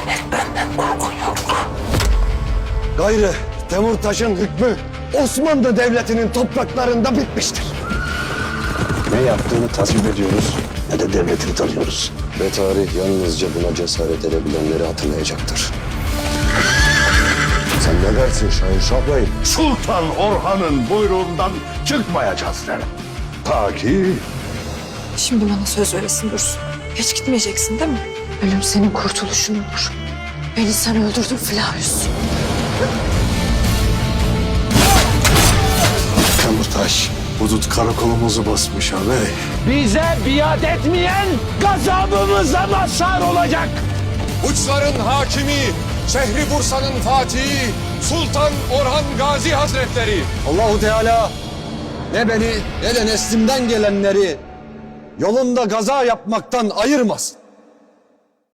Lanet benden korkun yok. Gayrı Temurtaş'ın hükmü Osmanlı Devleti'nin topraklarında bitmiştir. Ne yaptığını tasvip ediyoruz ne de devletini tanıyoruz. Ve tarih yalnızca buna cesaret edebilenleri hatırlayacaktır. Sen ne dersin Şahinşah Bey? Sultan Orhan'ın buyruğundan çıkmayacağız derim. Ta ki Şimdi bana söz veresin Dursun. Hiç gitmeyeceksin değil mi? Ölüm senin kurtuluşun olur. Beni sen öldürdün Flavius. Temurtaş, hudut karakolumuzu basmış ağabey. Bize biat etmeyen gazabımıza mazhar olacak. Uçların hakimi, şehri Bursa'nın fatihi, Sultan Orhan Gazi Hazretleri. Allahu Teala ne beni ne de neslimden gelenleri yolunda gaza yapmaktan ayırmasın.